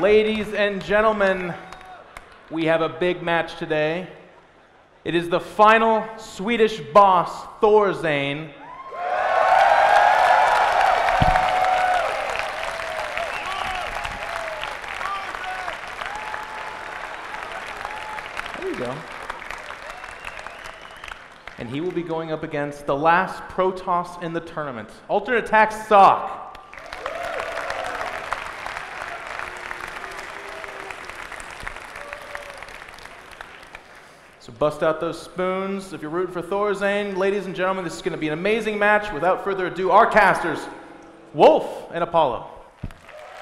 Ladies and gentlemen, we have a big match today. It is the final Swedish boss, ThorZaIN. There you go. And he will be going up against the last Protoss in the tournament, Alternate Attack Socke. So bust out those spoons if you're rooting for ThorZaIN. Ladies and gentlemen, this is going to be an amazing match. Without further ado, our casters, Wolf and Apollo.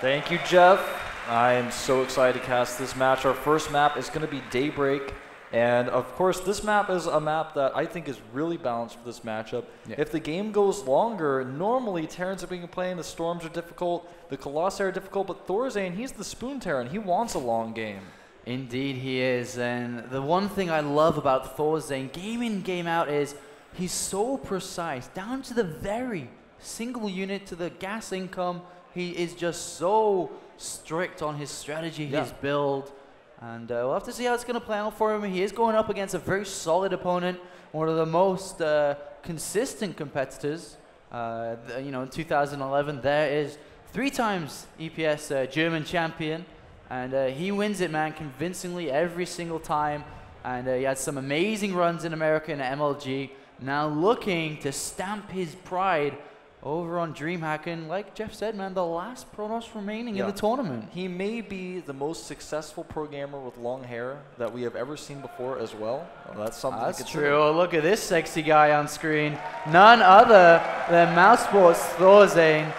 Thank you, Jeff. I am so excited to cast this match. Our first map is going to be Daybreak. And of course, this map is a map that I think is really balanced for this matchup. Yeah. If the game goes longer, normally Terrans are being playing, the Storms are difficult, the Colossi are difficult, but ThorZaIN, he's the Spoon Terran. He wants a long game. Indeed he is, and the one thing I love about ThorZaIN, game in, game out, is he's so precise, down to the very single unit, to the gas income. He is just so strict on his strategy, his build, and we'll have to see how it's going to play out for him. He is going up against a very solid opponent, one of the most consistent competitors. You know, in 2011, there is 3 times EPS German champion. And he wins it, man, convincingly every single time. And he had some amazing runs in America in MLG. Now looking to stamp his pride over on DreamHack. And like Jeff said, man, the last Protoss remaining in the tournament. He may be the most successful pro gamer with long hair that we have ever seen before as well. That's something That's true. Oh, look at this sexy guy on screen. None other than Mouse Sports ThorZaIN.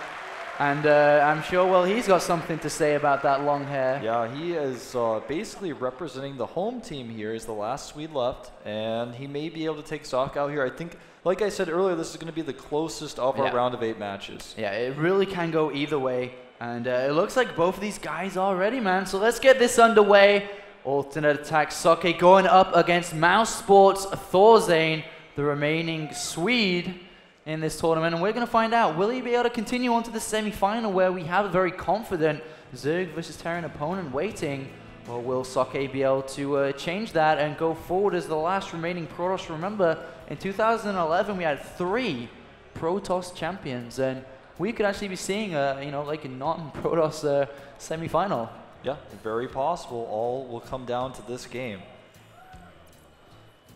And I'm sure, well, he's got something to say about that long hair. Yeah, he is basically representing the home team here. He's the last Swede left, and he may be able to take Socke out here. I think, like I said earlier, this is going to be the closest of our round of 8 matches. Yeah, it really can go either way. And it looks like both of these guys are ready, man. So let's get this underway. Alternate Attack Socke going up against Mouse Sports ThorZaIN, the remaining Swede in this tournament, and we're going to find out, will he be able to continue on to the semi-final where we have a very confident Zerg versus Terran opponent waiting, or will Socke be able to change that and go forward as the last remaining Protoss? Remember, in 2011 we had 3 Protoss champions, and we could actually be seeing you know, like a non-Protoss semi-final. Yeah, very possible. All will come down to this game.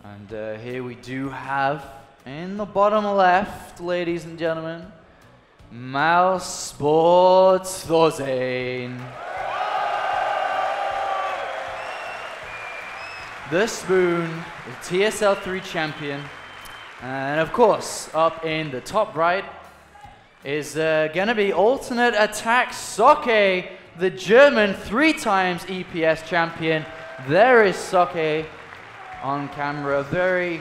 And here we do have, in the bottom left, ladies and gentlemen, Mouse Sports ThorZaIN. The Spoon, the TSL 3 champion. And of course, up in the top right is gonna be Alternate Attack Socke, the German 3 times EPS champion. There is Socke on camera, very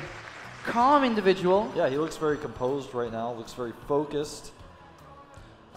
calm individual. Yeah, he looks very composed right now, looks very focused.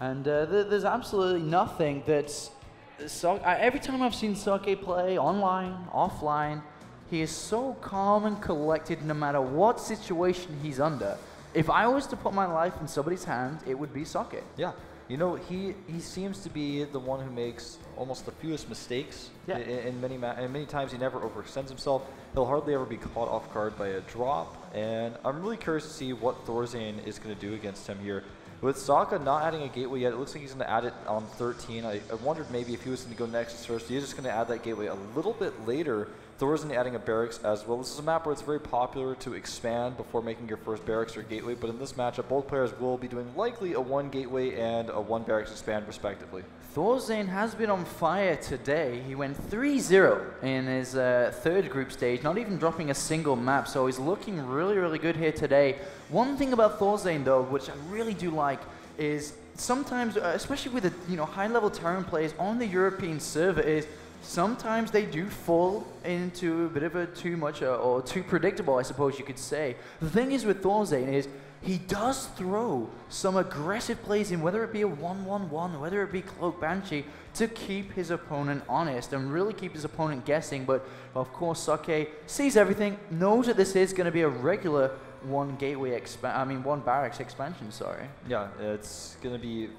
And there's absolutely nothing that's... every time I've seen Socke play, online, offline, he is so calm and collected no matter what situation he's under. If I was to put my life in somebody's hands, it would be Socke. Yeah, you know, he seems to be the one who makes almost the fewest mistakes. Yeah. In many times he never overextends himself. He'll hardly ever be caught off guard by a drop, and I'm really curious to see what ThorZaIN is going to do against him here. With Socke not adding a gateway yet, it looks like he's going to add it on 13. I wondered maybe if he was going to go Nexus first. He's just going to add that gateway a little bit later. ThorZaIN adding a barracks as well. This is a map where it's very popular to expand before making your first barracks or gateway, but in this matchup, both players will be doing likely a 1 gateway and a 1 barracks expand respectively. ThorZaIN has been on fire today. He went 3-0 in his 3rd group stage, not even dropping a single map, so he's looking really, really good here today. One thing about ThorZaIN though, which I really do like, is sometimes, especially with the high-level Terran players on the European server, is sometimes they do fall into a bit of a too much or too predictable, I suppose you could say. The thing is with ThorZaIN is he does throw some aggressive plays in, whether it be a 1-1-1, whether it be Cloak Banshee, to keep his opponent honest and really keep his opponent guessing. But of course, Socke sees everything, knows that this is going to be a regular 1 barracks expansion. Sorry. Yeah, it's going to be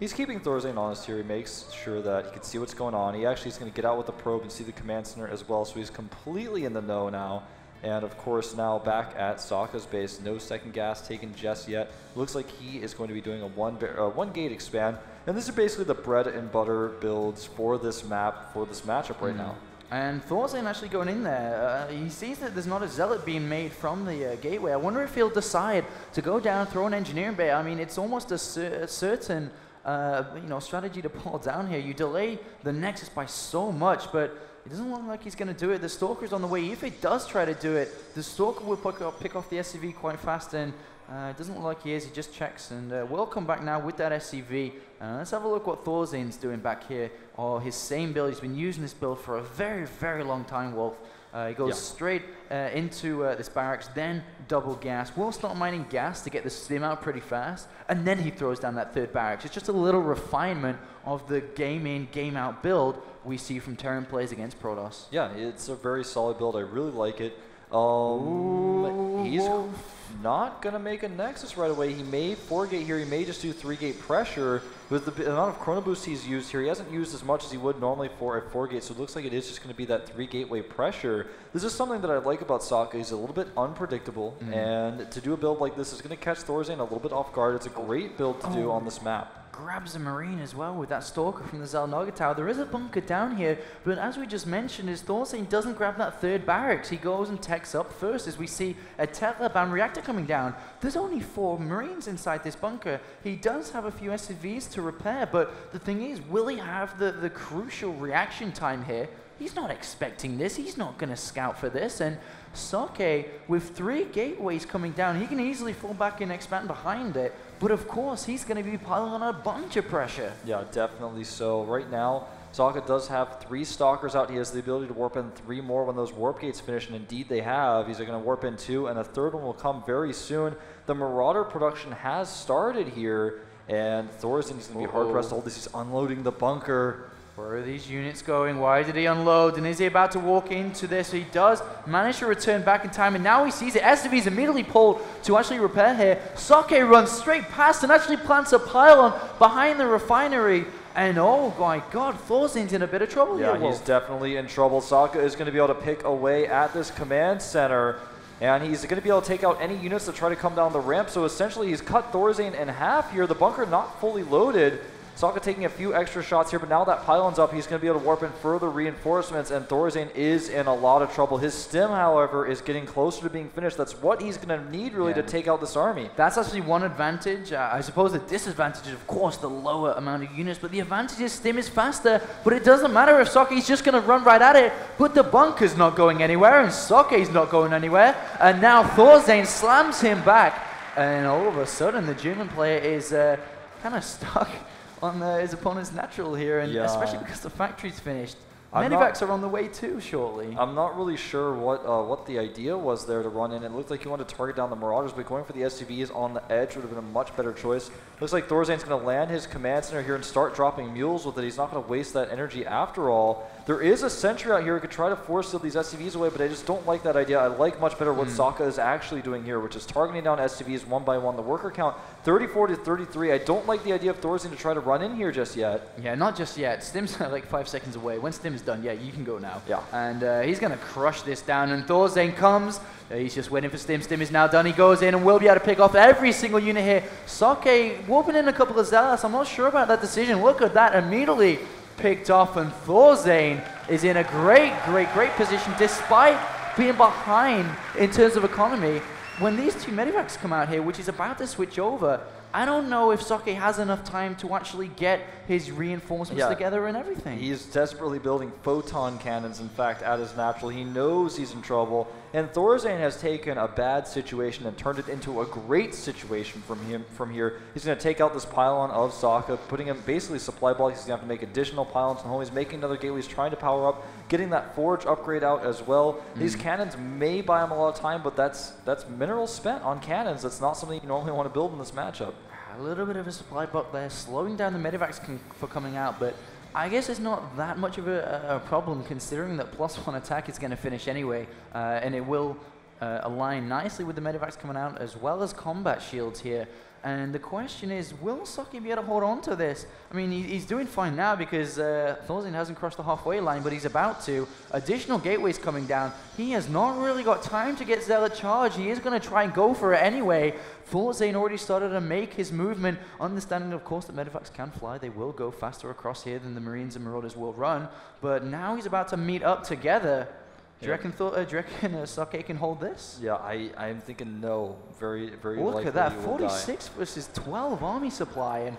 He's keeping ThorZaIN honest here. He makes sure that he can see what's going on. He actually is going to get out with the probe and see the command center as well, so he's completely in the know now. And of course, now back at Socke's base, no second gas taken just yet. Looks like he is going to be doing a one gate expand. And this is basically the bread and butter builds for this map, for this matchup right now. And ThorZaIN actually going in there. He sees that there's not a zealot being made from the gateway. I wonder if he'll decide to go down, throw an engineering bay. I mean, it's almost a certain strategy to pull down here. You delay the Nexus by so much, but it doesn't look like he's going to do it. The Stalker's on the way. If he does try to do it, the Stalker will pick off the SCV quite fast, and it doesn't look like he is. He just checks, and we'll come back now with that SCV. Let's have a look what ThorZaIN's doing back here. Oh, his same build. He's been using this build for a very, very long time, Wolf. He goes straight into this barracks, then double gas. We'll start mining gas to get the stim out pretty fast, and then he throws down that third barracks. It's just a little refinement of the game in, game out build we see from Terran plays against Protoss. Yeah, it's a very solid build. I really like it. He's not going to make a Nexus right away. He may 4-gate here. He may just do 3-gate pressure. With the amount of Chrono Boost he's used here, he hasn't used as much as he would normally for a 4-gate, so it looks like it is just going to be that 3-gateway pressure. This is something that I like about Socke. He's a little bit unpredictable, and to do a build like this is going to catch ThorZaIN a little bit off guard. It's a great build to do on this map. Grabs a Marine as well with that Stalker from the Xel'Naga Tower. There is a bunker down here, but as we just mentioned, is ThorZaIN doesn't grab that third barracks. He goes and techs up first as we see a Tetraban reactor coming down. There's only 4 Marines inside this bunker. He does have a few SCVs to repair, but the thing is, will he have the crucial reaction time here? He's not expecting this. He's not going to scout for this. And Socke, with 3 gateways coming down, he can easily fall back and expand behind it. But of course, he's going to be piling on a bunch of pressure. Yeah, definitely so. Right now, Socke does have 3 Stalkers out. He has the ability to warp in 3 more when those warp gates finish, and indeed they have. He's going to warp in 2, and a third one will come very soon. The Marauder production has started here, and ThorZaIN is going to be hard-pressed to hold this. He's unloading the bunker. Where are these units going? Why did he unload? And is he about to walk into this? He does manage to return back in time, and now he sees it. SCV is immediately pulled to actually repair here. Socke runs straight past and actually plants a pylon behind the refinery. And oh my god, ThorZaIN's in a bit of trouble here, Wolf. He's definitely in trouble. Socke is going to be able to pick away at this command center, and he's going to be able to take out any units that try to come down the ramp. So essentially, he's cut ThorZaIN in half here. The bunker not fully loaded. Socke taking a few extra shots here, but now that pylon's up, he's going to be able to warp in further reinforcements, and ThorZaIN is in a lot of trouble. His stim, however, is getting closer to being finished. That's what he's going to need, really, to take out this army. That's actually one advantage. I suppose the disadvantage is, of course, the lower amount of units, but the advantage is stim is faster, but it doesn't matter if Socke's just going to run right at it, but the bunker's not going anywhere, and Socke's not going anywhere, and now ThorZaIN slams him back, and all of a sudden, the German player is kind of stuck on his opponent's natural here, and especially because the factory's finished. Medivacs are on the way too shortly. I'm not really sure what the idea was there to run in. It looked like he wanted to target down the Marauders, but going for the SCVs on the edge would have been a much better choice. Looks like ThorZaIN's going to land his command center here and start dropping mules with it. He's not going to waste that energy after all. There is a sentry out here who could try to force these SCVs away, but I just don't like that idea. I like much better what Socke is actually doing here, which is targeting down SCVs one by one. The worker count 34 to 33. I don't like the idea of ThorZaIN to try to run in here just yet. Yeah, not just yet. Stim's like 5 seconds away. When Stim's done, yeah, you can go now. Yeah. And he's going to crush this down, and ThorZaIN comes. He's just waiting for Stim. Stim is now done. He goes in and will be able to pick off every single unit here. Socke warping in a couple of Zealots. I'm not sure about that decision. Look at that. Immediately picked off, and ThorZaIN is in a great position despite being behind in terms of economy. When these 2 Medivacs come out here, which is about to switch over, I don't know if Socke has enough time to actually get his reinforcements together and everything. He's desperately building photon cannons, in fact, at his natural. He knows he's in trouble, and ThorZaIN has taken a bad situation and turned it into a great situation from here. He's going to take out this pylon of Socke, putting him basically supply blocks. He's going to have to make additional pylons and home. He's making another gateway. He's trying to power up, getting that forge upgrade out as well. These cannons may buy him a lot of time, but that's minerals spent on cannons. That's not something you normally want to build in this matchup. A little bit of a supply block there, slowing down the Medivacs for coming out, but I guess it's not that much of a problem considering that +1 attack is going to finish anyway, and it will align nicely with the Medivacs coming out as well as combat shields here. And the question is, will Socke be able to hold on to this? I mean, he's doing fine now because ThorZaIN hasn't crossed the halfway line, but he's about to. Additional gateways coming down. He has not really got time to get Zealot charged. He is going to try and go for it anyway. ThorZaIN already started to make his movement, understanding, of course, that Medivacs can fly. They will go faster across here than the Marines and Marauders will run. But now he's about to meet up together. Do you reckon Socke can hold this? Yeah, I'm thinking no. Very likely. Look at that, 46 versus 12 army supply, and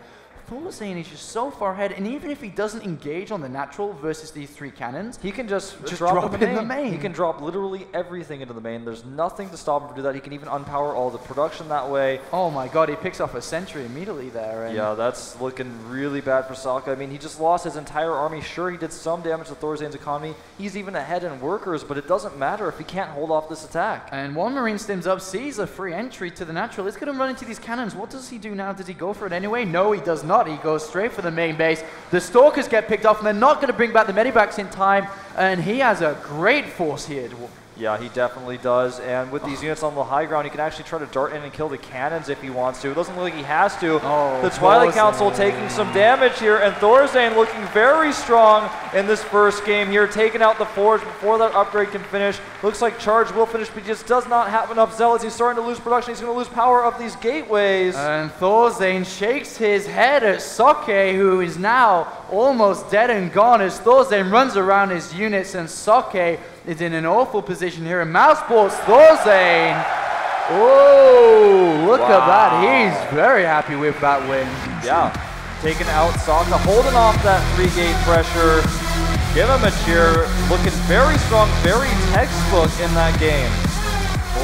ThorZaIN is just so far ahead. And even if he doesn't engage on the natural versus these 3 cannons, he can just drop in the main. He can drop literally everything into the main. There's nothing to stop him from doing that. He can even unpower all the production that way. Oh my god, he picks off a sentry immediately there. And yeah, that's looking really bad for Socke. I mean, he just lost his entire army. Sure, he did some damage to ThorZaIN's economy. He's even ahead in workers, but it doesn't matter if he can't hold off this attack. And one Marine stims up, sees a free entry to the natural. It's going to run into these cannons. What does he do now? Does he go for it anyway? No, he does not. He goes straight for the main base. The Stalkers get picked off, and they're not going to bring back the Medivacs in time. And he has a great force here. Yeah, he definitely does. And with these units on the high ground, he can actually try to dart in and kill the cannons if he wants to. It doesn't look like he has to. Oh, the Twilight Council taking some damage here, and ThorZaIN looking very strong in this first game here, taking out the Forge before that upgrade can finish. Looks like Charge will finish, but he just does not have enough Zealots. He's starting to lose production. He's going to lose power of these gateways. And ThorZaIN shakes his head at Socke, who is now almost dead and gone, as ThorZaIN runs around his units, and Socke is in an awful position here. And Mousesports ThorZaIN. Oh, look at that. He's very happy with that win. Yeah, taking out Socke, holding off that 3-gate pressure. Give him a cheer. Looking very strong, very textbook in that game.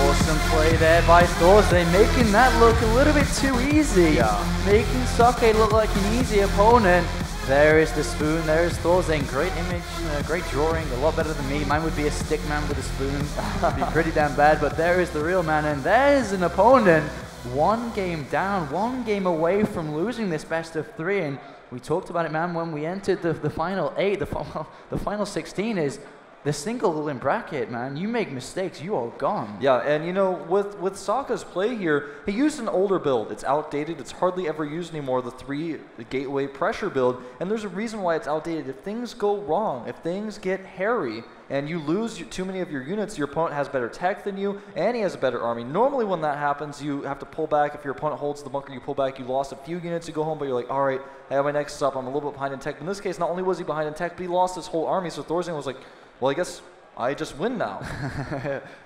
Awesome play there by ThorZaIN, making that look a little bit too easy. Yeah. Making Socke look like an easy opponent. There is the spoon, there is ThorZaIN. Great image, great drawing, a lot better than me. Mine would be a stick man with a spoon. It'd be pretty damn bad, but there is the real man, and there's an opponent. 1 game down, 1 game away from losing this best of 3. And we talked about it, man, when we entered the final 8, the final 16 is the single in bracket, man. You make mistakes, you are gone. Yeah, and you know, with Sokke's play here, he used an older build. It's outdated. It's hardly ever used anymore, the 3 gateway pressure build. And there's a reason why it's outdated. If things go wrong, if things get hairy, and you lose too many of your units, your opponent has better tech than you, and he has a better army. Normally when that happens, you have to pull back. If your opponent holds the bunker, you pull back. You lost a few units, you go home, but you're like, all right, I have my next up. I'm a little bit behind in tech. In this case, not only was he behind in tech, but he lost his whole army. So ThorZaIN was like, well, I guess I just win now.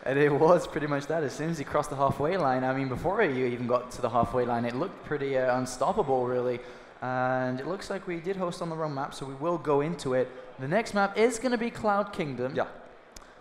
And it was pretty much that. As soon as he crossed the halfway line, I mean, before he even got to the halfway line, it looked pretty unstoppable, really. And it looks like we did host on the wrong map, so we will go into it. The next map is going to be Cloud Kingdom. Yeah.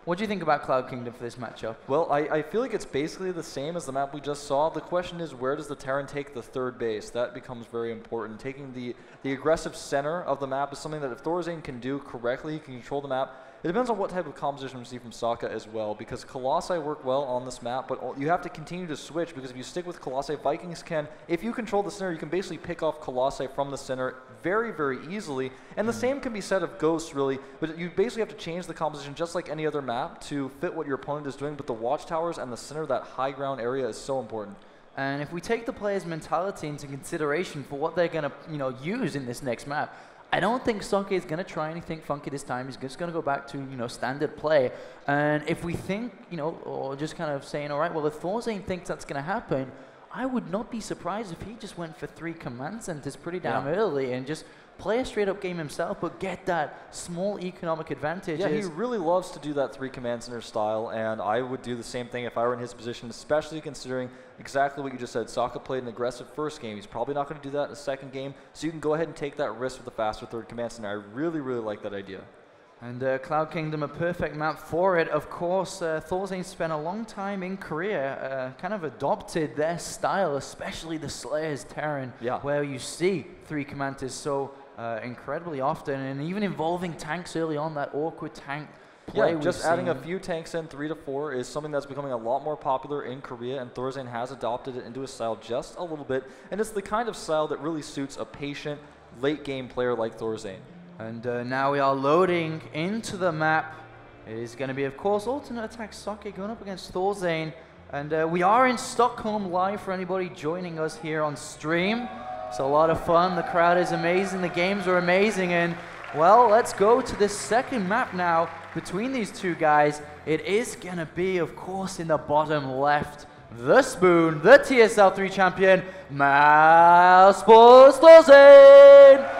What do you think about Cloud Kingdom for this matchup? Well, I feel like it's basically the same as the map we just saw. The question is, where does the Terran take the 3rd base? That becomes very important. Taking the aggressive center of the map is something that if ThorZaIN can do correctly, he can control the map. It depends on what type of composition we see from Socke as well, because Colossi work well on this map, but you have to continue to switch, because if you stick with Colossi, Vikings can, if you control the center, you can basically pick off Colossi from the center very, very easily. And the same can be said of Ghosts, really, but you basically have to change the composition just like any other map to fit what your opponent is doing, but the watchtowers and the center, that high ground area, is so important. And if we take the player's mentality into consideration for what they're going to use in this next map, I don't think Socke is going to try anything funky this time. He's just going to go back to, standard play. And if we think, or just kind of saying, all right, well, if ThorZaIN thinks that's going to happen, I would not be surprised if he just went for 3 command centers pretty damn early and just play a straight-up game himself, but get that small economic advantage. Yeah, he really loves to do that 3 command center style, and I would do the same thing if I were in his position, especially considering exactly what you just said. Socke played an aggressive first game. He's probably not going to do that in the second game, so you can go ahead and take that risk with the faster 3rd command center. I really, really like that idea. And Cloud Kingdom, a perfect map for it. Of course, ThorZaIN spent a long time in Korea, kind of adopted their style, especially the Slayer's Terran, where you see 3 commanders so incredibly often, and even involving tanks early on, that awkward tank play. Yeah, just adding a few tanks in, 3 to 4, is something that's becoming a lot more popular in Korea, and ThorZaIN has adopted it into a style just a little bit, and it's the kind of style that really suits a patient, late-game player like ThorZaIN. And now we are loading into the map. It is going to be, of course, alternate attack Socke going up against ThorZaIN. And we are in Stockholm live for anybody joining us here on stream. It's a lot of fun. The crowd is amazing. The games are amazing. And, well, let's go to this second map now between these two guys. It is going to be, of course, in the bottom left, the Spoon, the TSL 3 champion, Mousesports ThorZaIN.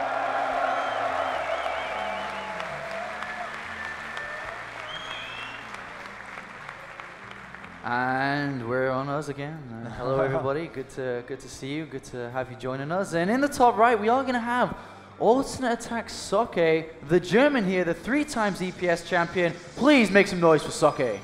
And we're on us again. Hello everybody, good to see you, good to have you joining us. And in the top right, we are going to have Alternate Attack Socke, the German here, the 3 times EPS champion. Please make some noise for Socke.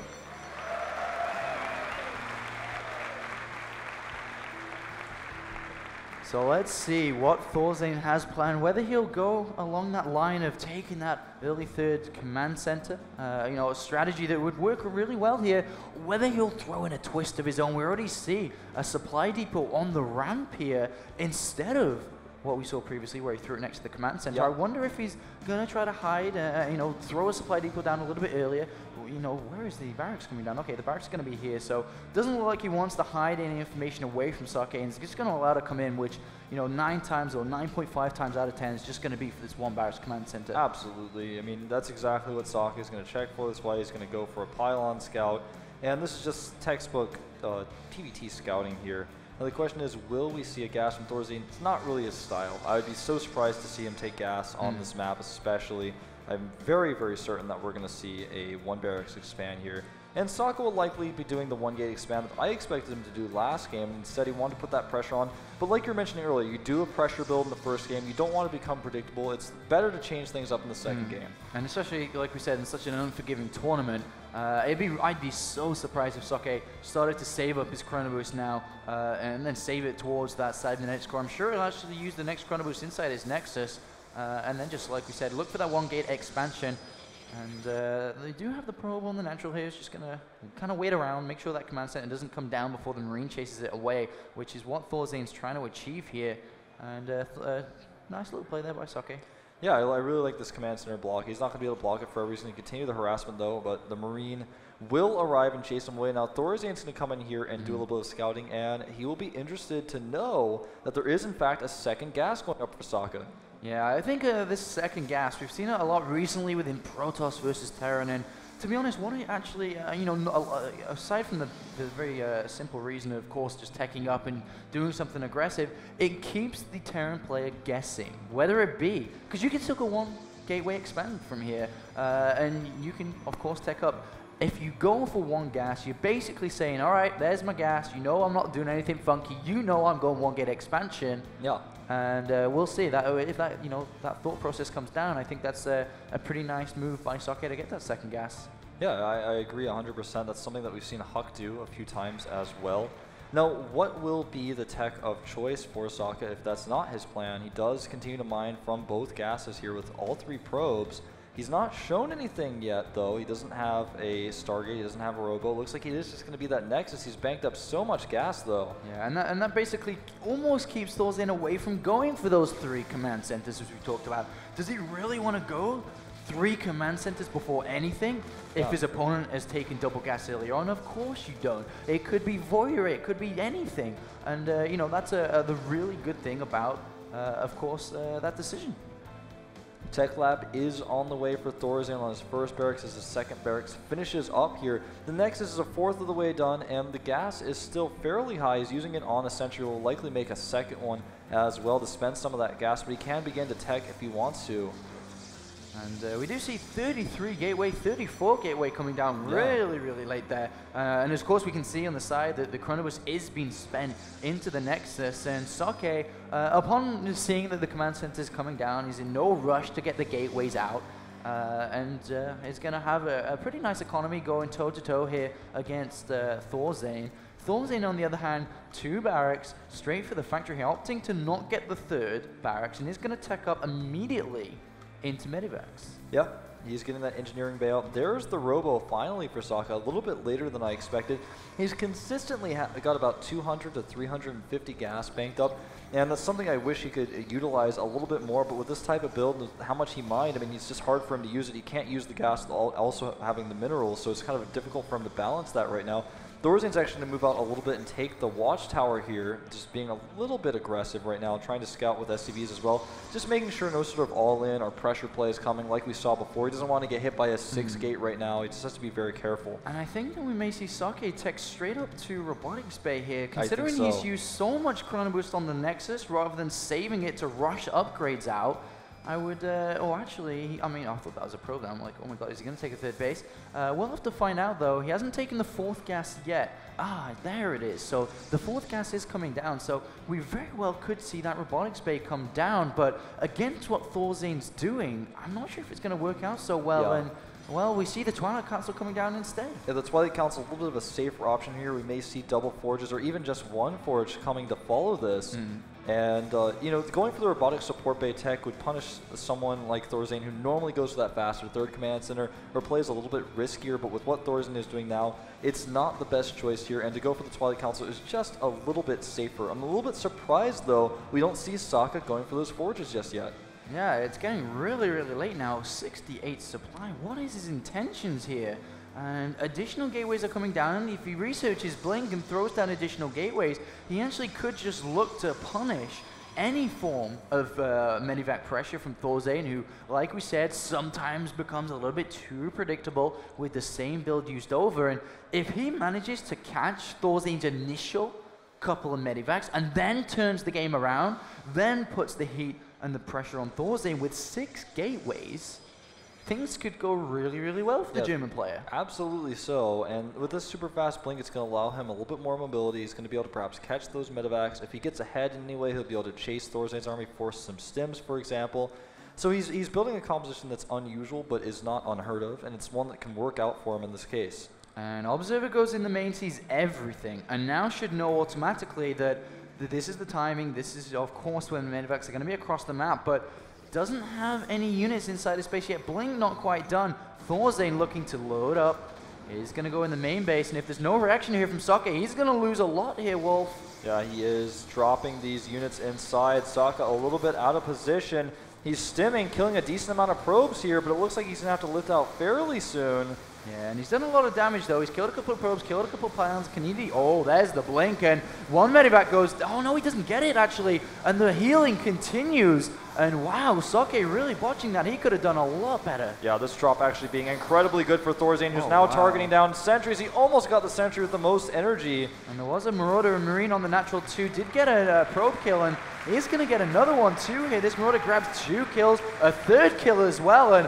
So let's see what ThorZaIN has planned, whether he'll go along that line of taking that early third command center, you know, a strategy that would work really well here, whether he'll throw in a twist of his own. We already see a supply depot on the ramp here instead of what we saw previously where he threw it next to the command center. Yep. I wonder if he's going to try to hide, you know, throw a supply depot down a little bit earlier. You know, where is the barracks coming down? Okay, the barracks is going to be here, so doesn't look like he wants to hide any information away from Socke, and he's just going to allow it to come in, which, you know, 9 times or 9.5 times out of 10 is just going to be for this one barracks command center. Absolutely. I mean, that's exactly what Socke is going to check for. That's why he's going to go for a pylon scout, and this is just textbook PvT scouting here. Now the question is, will we see a gas from ThorZaIN? It's not really his style. I would be so surprised to see him take gas on this map, especially. I'm very, very certain that we're going to see a 1 barracks expand here. And Socke will likely be doing the 1 gate expand that I expected him to do last game. Instead, he wanted to put that pressure on. But like you were mentioning earlier, you do a pressure build in the first game. You don't want to become predictable. It's better to change things up in the second game. And especially, like we said, in such an unforgiving tournament, I'd be so surprised if Socke started to save up his chrono boost now and then save it towards that side of the next core. I'm sure he'll actually use the next chrono boost inside his Nexus. And then just like we said, look for that 1 gate expansion. And they do have the probe on the natural here. It's just going to kind of wait around, make sure that command center doesn't come down before the Marine chases it away, which is what ThorZaIN's trying to achieve here. And nice little play there by Socke. Yeah, I really like this command center block. He's not going to be able to block it forever. He's going to continue the harassment though, but the Marine will arrive and chase him away. Now ThorZaIN's going to come in here and do a little bit of scouting, and he will be interested to know that there is in fact a second gas going up for Socke. Yeah, I think this second gas, we've seen it a lot recently within Protoss versus Terran, and to be honest, what it actually, you know, aside from the very simple reason of course just teching up and doing something aggressive, it keeps the Terran player guessing, whether it be, because you can still go 1 gateway expand from here, and you can of course tech up. If you go for 1 gas, you're basically saying, all right, there's my gas. You know I'm not doing anything funky. You know I'm going 1 gate expansion. Yeah. And we'll see that if that, you know, that thought process comes down. I think that's a pretty nice move by Socke to get that second gas. Yeah, I agree 100%. That's something that we've seen Huck do a few times as well. Now, what will be the tech of choice for Socke if that's not his plan? He does continue to mine from both gases here with all 3 probes. He's not shown anything yet, though. He doesn't have a Stargate. He doesn't have a Robo. Looks like he is just going to be that Nexus. He's banked up so much gas, though. Yeah, and that basically almost keeps ThorZaIN away from going for those 3 command centers, as we talked about. Does he really want to go 3 command centers before anything? Yeah. If his opponent has taken double gas earlier on, of course you don't. It could be Voyeur, it could be anything. And, you know, that's the really good thing about, of course, that decision. Tech Lab is on the way for ThorZaIN on his first barracks as his second barracks finishes up here. The Nexus is a 1/4 of the way done, and the gas is still fairly high. He's using it on a sentry. Will likely make a second one as well to spend some of that gas, but he can begin to tech if he wants to. And we do see 33 gateway, 34 gateway coming down really, really late there. And of course we can see on the side that the chronobus is being spent into the Nexus, and Socke, upon seeing that the command center is coming down, he's in no rush to get the gateways out. And is going to have a pretty nice economy going toe-to-toe here against ThorZaIN. ThorZaIN, on the other hand, 2 barracks, straight for the factory here, opting to not get the 3rd barracks, and he's going to tech up immediately into Medivacs. Yep, he's getting that engineering bayout. There's the Robo finally for Socke, a little bit later than I expected. He's consistently got about 200 to 350 gas banked up, and that's something I wish he could utilize a little bit more, but with this type of build and how much he mined, I mean, it's just hard for him to use it. He can't use the gas also having the minerals, so it's kind of difficult for him to balance that right now. ThorZaIN's actually going to move out a little bit and take the watchtower here, just being a little bit aggressive right now, trying to scout with SCVs as well, just making sure no sort of all-in or pressure play is coming like we saw before. He doesn't want to get hit by a 6-gate right now. He just has to be very careful. And I think that we may see Socke tech straight up to Robotics Bay here, considering so. he's used so much Chrono Boost on the Nexus rather than saving it to rush upgrades out. I would, oh actually, I mean, I thought that was a program. I'm like, oh my god, is he going to take a third base? We'll have to find out though. He hasn't taken the 4th gas yet. Ah, there it is. So the 4th gas is coming down. So we very well could see that Robotics Bay come down. But against what ThorZaIN's doing, I'm not sure if it's going to work out so well. Yeah. And well, we see the Twilight Council coming down instead. Yeah, the Twilight Council is a little bit of a safer option here. We may see double forges or even just one forge coming to follow this. And, you know, going for the robotic support bay tech would punish someone like ThorZaIN who normally goes for that faster 3rd command center or plays a little bit riskier, but with what ThorZaIN is doing now, it's not the best choice here, and to go for the Twilight Council is just a little bit safer. I'm a little bit surprised, though, we don't see Socke going for those forges just yet. Yeah, it's getting really, really late now. 68 supply. What is his intentions here? And additional gateways are coming down, and if he researches Blink and throws down additional gateways, he actually could just look to punish any form of Medivac pressure from ThorZaIN, who, like we said, sometimes becomes a little bit too predictable with the same build used over. And if he manages to catch ThorZaIN's initial couple of Medivacs and then turns the game around, then puts the heat and the pressure on ThorZaIN with 6 gateways, things could go really, really well for the German player. Absolutely so, and with this super fast blink, it's going to allow him a little bit more mobility. He's going to be able to perhaps catch those medevacs. If he gets ahead in any way, he'll be able to chase ThorZaIN's army, force some stims, for example. So he's building a composition that's unusual, but is not unheard of, and it's one that can work out for him in this case. And Observer goes in the main, sees everything, and now should know automatically that this is the timing, this is, of course, when the medevacs are going to be across the map, but doesn't have any units inside the space yet. Blink not quite done. ThorZaIN looking to load up. He's going to go in the main base, and if there's no reaction here from Socke, he's going to lose a lot here, Wolf. Yeah, he is dropping these units inside. Socke a little bit out of position. He's stimming, killing a decent amount of probes here, but it looks like he's going to have to lift out fairly soon. Yeah, and he's done a lot of damage though. He's killed a couple of probes, killed a couple of pylons. Can he? Oh, there's the blink, and one medivac goes. Oh no, he doesn't get it actually, and the healing continues. And wow, Socke really botching that. He could have done a lot better. Yeah, this drop actually being incredibly good for ThorZaIN, who's now targeting down sentries. He almost got the sentry with the most energy. And there was a Marauder and Marine on the natural 2. Did get a probe kill, and he's going to get another one too here. This Marauder grabs 2 kills, a 3rd kill as well, and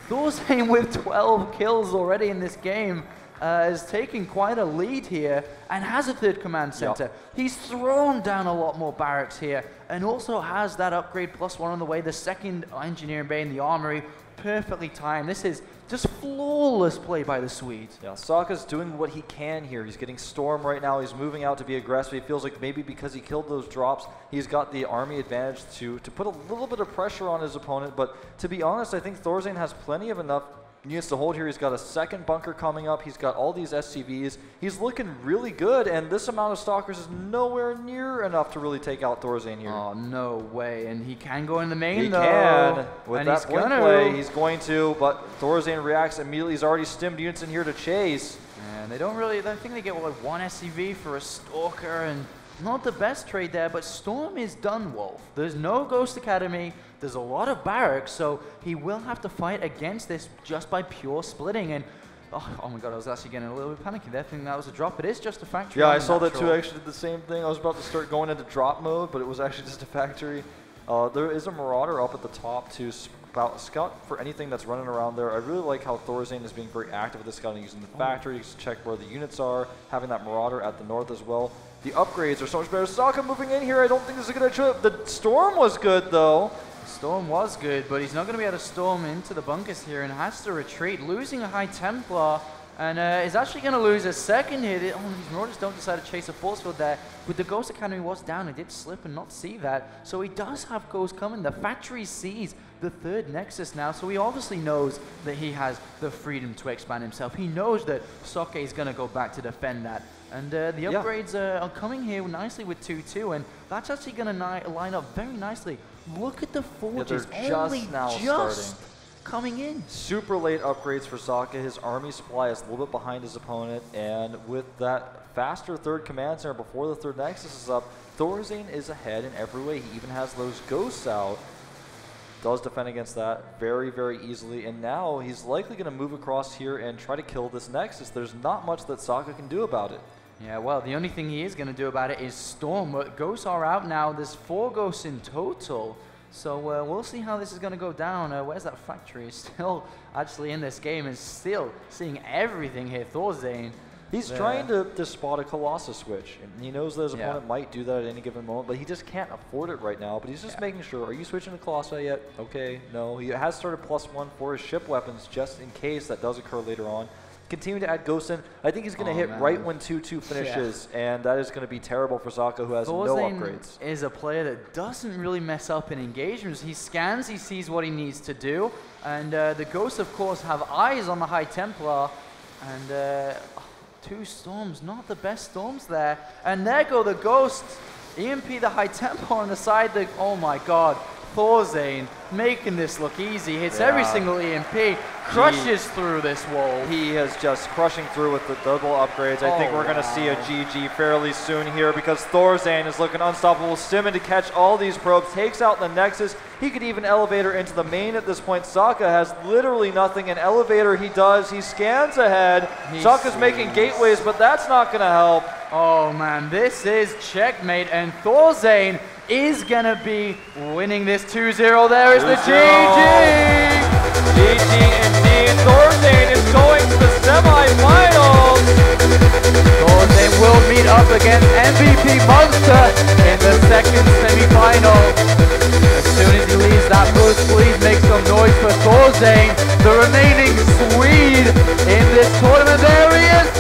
ThorZaIN with 12 kills already in this game is taking quite a lead here and has a 3rd command center. Yep. He's thrown down a lot more barracks here and also has that upgrade +1 on the way, the 2nd engineering bay in the armory, perfectly timed. This is just flawless play by the Swedes. Yeah, Sokke's doing what he can here. He's getting Storm right now. He's moving out to be aggressive. He feels like maybe because he killed those drops, he's got the army advantage to put a little bit of pressure on his opponent. But to be honest, I think ThorZaIN has plenty of enough units to hold here. He's got a 2nd bunker coming up. He's got all these SCVs. He's looking really good, and this amount of Stalkers is nowhere near enough to really take out ThorZaIN here. Oh, no way. And he can go in the main, he though. He can. With and that blink play, he's going to, but ThorZaIN reacts immediately. He's already stimmed units in here to chase. And they don't really, I think they get, like, 1 SCV for a Stalker, and not the best trade there, but Storm is done, Wolf. There's no Ghost Academy. There's a lot of barracks, so he will have to fight against this just by pure splitting. And oh my god, I was actually getting a little bit panicky there, thinking that was a drop. It is just a factory. Yeah, I saw that too. I actually did the same thing. I was about to start going into drop mode, but it was actually just a factory. There is a Marauder up at the top to scout for anything that's running around there. I really like how ThorZaIN is being very active with this scouting, using the factories to check where the units are, having that Marauder at the north as well. The upgrades are so much better. Socke moving in here. I don't think this is a good trip. The Storm was good, though. Storm was good, but he's not going to be able to storm into the bunkers here and has to retreat, losing a High Templar, and is actually going to lose a 2nd here. Oh, these Marauders don't decide to chase a force field there. With the Ghost Academy was down, he did slip and not see that, so he does have Ghost coming. The factory sees the 3rd Nexus now, so he obviously knows that he has the freedom to expand himself. He knows that Socke is going to go back to defend that. And the upgrades are coming here nicely with 2-2, and that's actually going to line up very nicely. Look at the forges, they're just now starting. coming in. Super late upgrades for Socke. His army supply is a little bit behind his opponent, and with that faster third command center before the third Nexus is up, ThorZaIN is ahead in every way. He even has those ghosts out. Does defend against that very, very easily, and now he's likely going to move across here and try to kill this Nexus. There's not much that Socke can do about it. Yeah, well, the only thing he is going to do about it is storm. Ghosts are out now. There's 4 ghosts in total. So we'll see how this is going to go down. Where's that factory? Still actually in this game is still seeing everything here. ThorZaIN. He's trying to spot a Colossus switch, and he knows that his opponent might do that at any given moment, but he just can't afford it right now. But he's just making sure, are you switching to Colossi yet? Okay, no. He has started +1 for his ship weapons just in case that does occur later on. Continue to add ghosts in. I think he's going to hit right when 2-2 finishes, and that is going to be terrible for Socke, who has no upgrades. Is a player that doesn't really mess up in engagements. He scans, he sees what he needs to do, and the ghosts, of course, have eyes on the High Templar, and 2 storms, not the best storms there. And there go the ghosts. EMP the High Templar on the side. Oh my god. ThorZaIN making this look easy. Hits every single EMP. Crushes through this wall. He is just crushing through with the double upgrades. I think we're going to see a GG fairly soon here because ThorZaIN is looking unstoppable. Simon to catch all these probes. Takes out the Nexus. He could even elevator into the main at this point. Socke has literally nothing. An elevator he does. He scans ahead. Socke's making gateways, but that's not going to help. Oh man, this is checkmate, and ThorZaIN is gonna be winning this 2-0. There is the GG! GG indeed. ThorZaIN is going to the semifinals. ThorZaIN will meet up against MVP Monster in the second semifinal. As soon as he leaves that booth, please make some noise for ThorZaIN, the remaining Swede in this tournament. There he is!